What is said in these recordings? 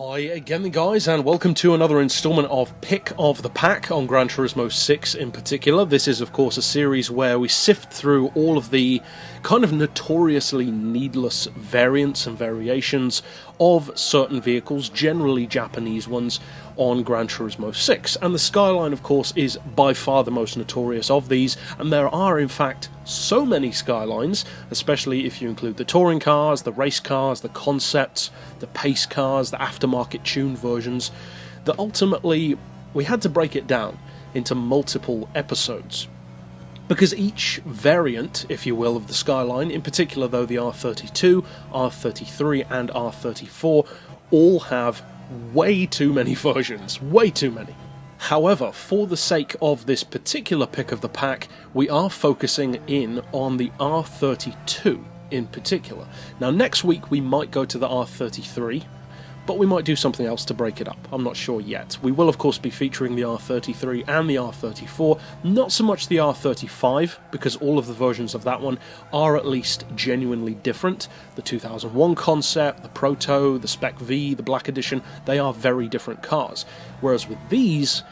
Hi again guys, and welcome to another installment of Pick of the Pack on Gran Turismo 6 in particular. This is of course a series where we sift through all of the kind of notoriously needless variants and variations of certain vehicles, generally Japanese ones, on Gran Turismo 6. And the Skyline of course is by far the most notorious of these, and there are in fact so many Skylines, especially if you include the touring cars, the race cars, the concepts, the pace cars, the aftermarket tuned versions, that ultimately we had to break it down into multiple episodes. Because each variant, if you will, of the Skyline, in particular though the R32, R33 and R34, all have way too many versions, way too many. However, for the sake of this particular pick of the pack, we are focusing in on the R32 in particular. Now next week we might go to the R33, but we might do something else to break it up. I'm not sure yet. We will of course be featuring the R33 and the R34, not so much the R35, because all of the versions of that one are at least genuinely different. The 2001 concept, the Proto, the Spec V, the Black Edition, they are very different cars. Whereas with these,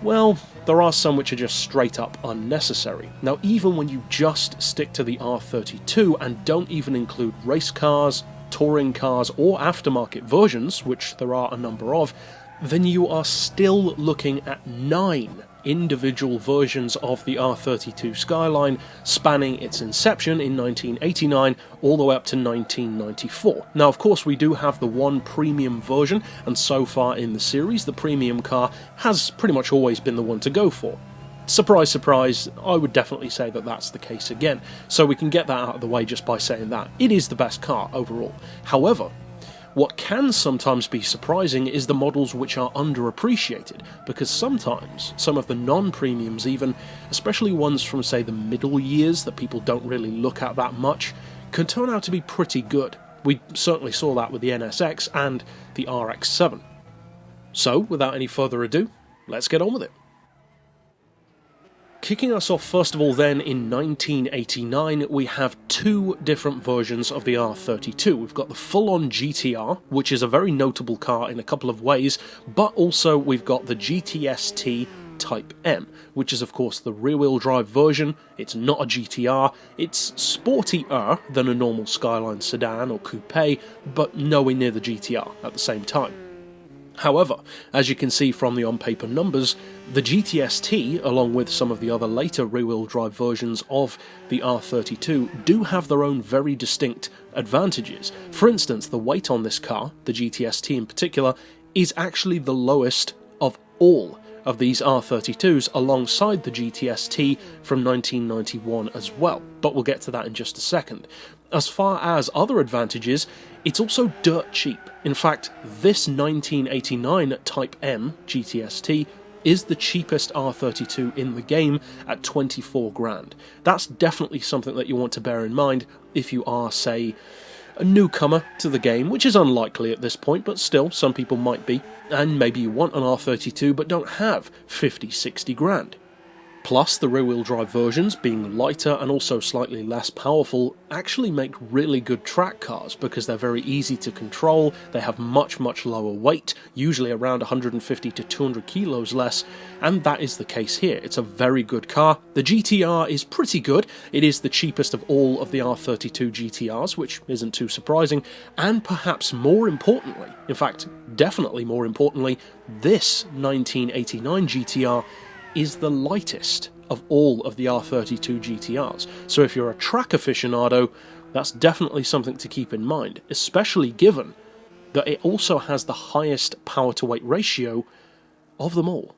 well, there are some which are just straight up unnecessary. Now even when you just stick to the R32 and don't even include race cars, touring cars or aftermarket versions, which there are a number of, then you are still looking at 9 individual versions of the R32 Skyline, spanning its inception in 1989 all the way up to 1994. Now of course we do have the one premium version, and so far in the series the premium car has pretty much always been the one to go for. Surprise, surprise, I would definitely say that that's the case again, so we can get that out of the way just by saying that. It is the best car overall. However, what can sometimes be surprising is the models which are underappreciated, because sometimes some of the non-premiums even, especially ones from say the middle years that people don't really look at that much, can turn out to be pretty good. We certainly saw that with the NSX and the RX-7. So, without any further ado, let's get on with it. Kicking us off first of all then in 1989, we have 2 different versions of the R32. We've got the full-on GTR, which is a very notable car in a couple of ways, but also we've got the GTST Type M, which is of course the rear-wheel drive version. It's not a GTR, it's sportier than a normal Skyline sedan or coupe, but nowhere near the GTR at the same time. However, as you can see from the on-paper numbers, the GTST, along with some of the other later rear-wheel drive versions of the R32, do have their own very distinct advantages. For instance, the weight on this car, the GTST in particular, is actually the lowest of all of these R32s, alongside the GTST from 1991 as well, but we'll get to that in just a second. As far as other advantages, it's also dirt cheap. In fact, this 1989 Type M GTST is the cheapest R32 in the game at 24 grand. That's definitely something that you want to bear in mind if you are, say, a newcomer to the game, which is unlikely at this point, but still, some people might be, and maybe you want an R32 but don't have 50-60 grand. Plus, the rear-wheel drive versions, being lighter and also slightly less powerful, actually make really good track cars because they're very easy to control, they have much lower weight, usually around 150 to 200 kilos less, and that is the case here. It's a very good car. The GTR is pretty good. It is the cheapest of all of the R32 GTRs, which isn't too surprising, and perhaps more importantly, in fact, definitely more importantly, this 1989 GTR is the lightest of all of the R32 GTRs. So if you're a track aficionado, that's definitely something to keep in mind, especially given that it also has the highest power to weight ratio of them all.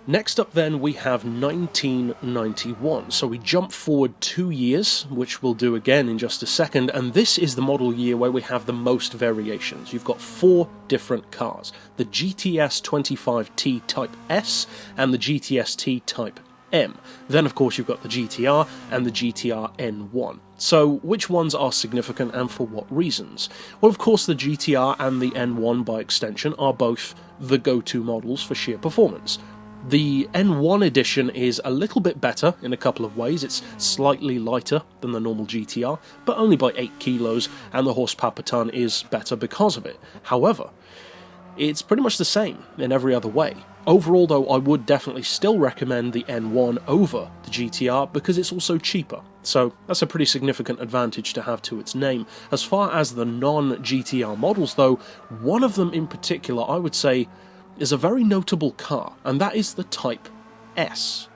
Next up then we have 1991, so we jump forward 2 years, which we'll do again in just a second, and this is the model year where we have the most variations. You've got 4 different cars, the GTS 25T Type S and the GTST Type M. Then of course you've got the GTR and the GTR N1. So which ones are significant and for what reasons? Well, of course the GTR and the N1 by extension are both the go-to models for sheer performance. The N1 edition is a little bit better in a couple of ways. It's slightly lighter than the normal GTR, but only by 8 kilos, and the horsepower per ton is better because of it. However, it's pretty much the same in every other way. Overall though, I would definitely still recommend the N1 over the GTR because it's also cheaper, so that's a pretty significant advantage to have to its name. As far as the non-GTR models though, one of them in particular I would say is a very notable car, and that is the Type S.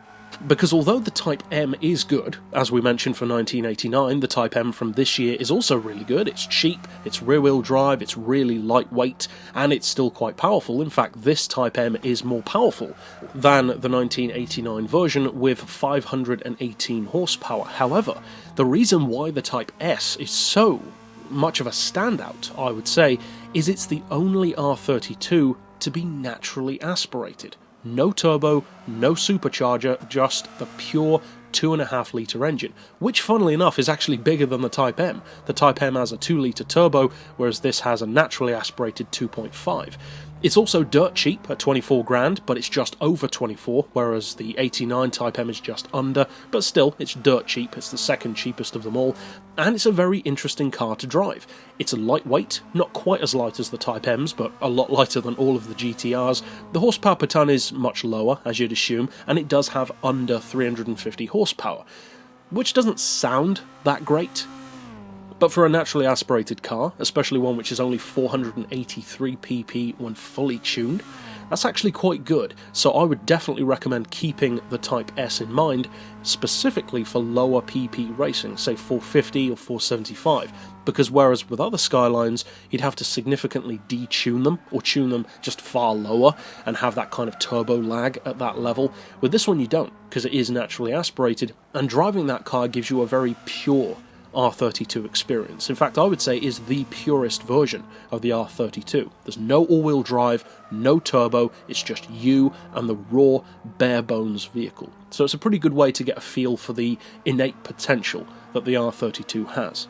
Because although the Type M is good, as we mentioned for 1989, the Type M from this year is also really good. It's cheap, it's rear-wheel drive, it's really lightweight, and it's still quite powerful. In fact, this Type M is more powerful than the 1989 version with 518 horsepower. However, the reason why the Type S is so much of a standout, I would say, is it's the only R32 to be naturally aspirated. No turbo, no supercharger, just the pure 2.5 litre engine, which funnily enough is actually bigger than the Type M. The Type M has a 2 litre turbo, whereas this has a naturally aspirated 2.5. It's also dirt cheap at 24 grand, but it's just over 24, whereas the 89 Type M is just under, but still, it's dirt cheap, it's the second cheapest of them all, and it's a very interesting car to drive. It's a lightweight, not quite as light as the Type M's, but a lot lighter than all of the GTRs. The horsepower per ton is much lower, as you'd assume, and it does have under 350 horsepower, which doesn't sound that great. But for a naturally aspirated car, especially one which is only 483 pp when fully tuned, that's actually quite good, so I would definitely recommend keeping the Type S in mind, specifically for lower pp racing, say 450 or 475, because whereas with other Skylines, you'd have to significantly detune them, or tune them just far lower, and have that kind of turbo lag at that level, with this one you don't, because it is naturally aspirated, and driving that car gives you a very pure R32 experience. In fact, I would say is the purest version of the R32. There's no all-wheel drive, no turbo, it's just you and the raw, bare-bones vehicle. So it's a pretty good way to get a feel for the innate potential that the R32 has.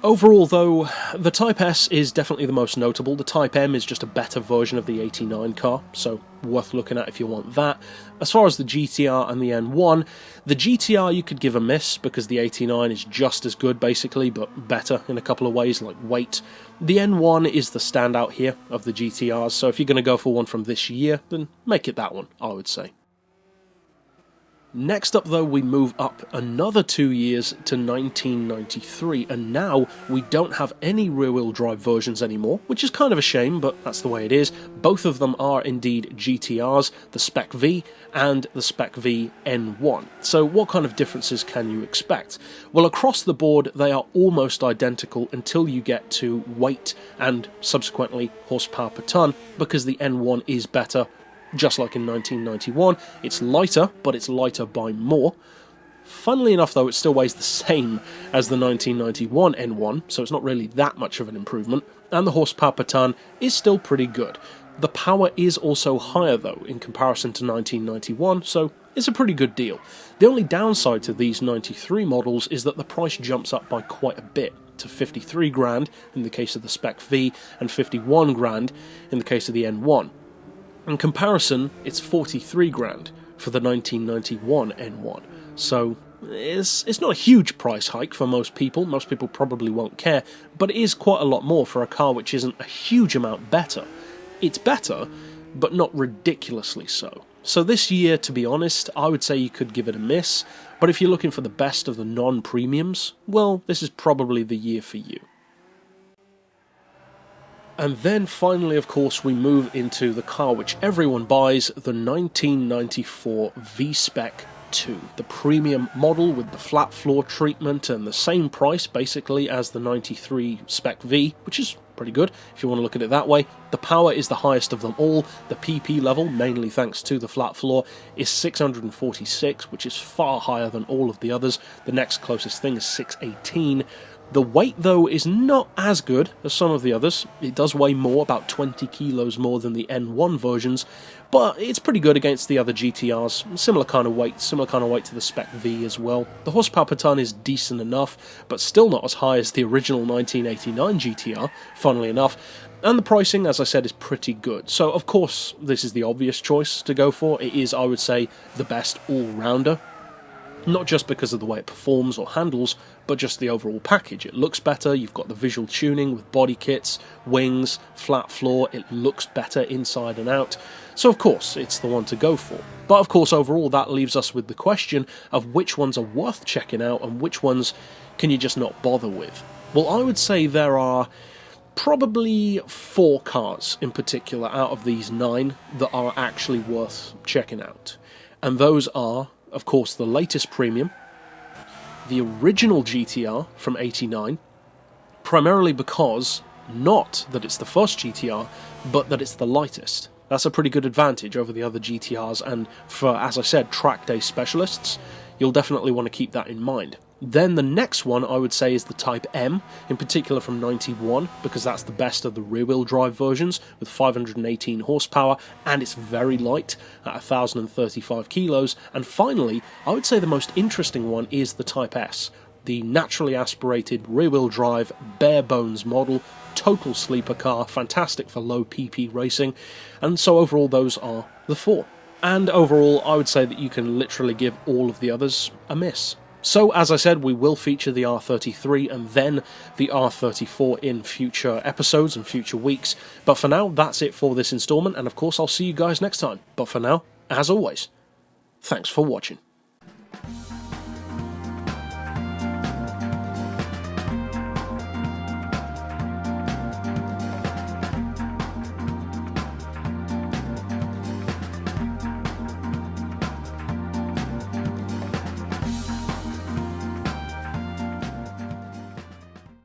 Overall though, the Type S is definitely the most notable. The Type M is just a better version of the 89 car, so worth looking at if you want that. As far as the GTR and the N1, the GTR you could give a miss because the 89 is just as good basically, but better in a couple of ways, like weight. The N1 is the standout here of the GTRs, so if you're going to go for one from this year, then make it that one, I would say. Next up though, we move up another 2 years to 1993, and now we don't have any rear-wheel drive versions anymore, which is kind of a shame, but that's the way it is. Both of them are indeed GTRs, the Spec V and the Spec V N1. So what kind of differences can you expect? Well, across the board they are almost identical until you get to weight and subsequently horsepower per ton, because the N1 is better. Just like in 1991, it's lighter, but it's lighter by more. Funnily enough though, it still weighs the same as the 1991 N1, so it's not really that much of an improvement, and the horsepower per ton is still pretty good. The power is also higher though, in comparison to 1991, so it's a pretty good deal. The only downside to these 93 models is that the price jumps up by quite a bit, to 53 grand in the case of the Spec V, and 51 grand in the case of the N1. In comparison, it's 43 grand for the 1991 N1, so it's not a huge price hike for most people probably won't care, but it is quite a lot more for a car which isn't a huge amount better. It's better, but not ridiculously so. So this year, to be honest, I would say you could give it a miss, but if you're looking for the best of the non-premiums, well, this is probably the year for you. And then finally, of course, we move into the car which everyone buys, the 1994 V-Spec 2, the premium model with the flat floor treatment and the same price basically as the 93 Spec V, which is pretty good if you want to look at it that way. The power is the highest of them all. The PP level, mainly thanks to the flat floor, is 646, which is far higher than all of the others. The next closest thing is 618. The weight, though, is not as good as some of the others. It does weigh more, about 20 kilos more than the N1 versions, but it's pretty good against the other GTRs. Similar kind of weight to the Spec V as well. The horsepower per ton is decent enough, but still not as high as the original 1989 GTR, funnily enough. And the pricing, as I said, is pretty good. So, of course, this is the obvious choice to go for. It is, I would say, the best all-rounder. Not just because of the way it performs or handles, but just the overall package. It looks better, you've got the visual tuning with body kits, wings, flat floor, it looks better inside and out. So of course, it's the one to go for. But of course, overall, that leaves us with the question of which ones are worth checking out and which ones can you just not bother with. Well, I would say there are probably 4 cars in particular out of these 9 that are actually worth checking out. And those are, of course, the latest premium, the original GTR from '89, primarily because, not that it's the first GTR, but that it's the lightest. That's a pretty good advantage over the other GTRs, and for, as I said, track day specialists, you'll definitely want to keep that in mind. Then the next one I would say is the Type M, in particular from '91, because that's the best of the rear-wheel drive versions, with 518 horsepower, and it's very light, at 1,035 kilos. And finally, I would say the most interesting one is the Type S, the naturally aspirated rear-wheel drive, bare-bones model, total sleeper car, fantastic for low PP racing, and so overall those are the 4. And overall, I would say that you can literally give all of the others a miss. So, as I said, we will feature the R33 and then the R34 in future episodes and future weeks. But for now, that's it for this installment, and of course I'll see you guys next time. But for now, as always, thanks for watching.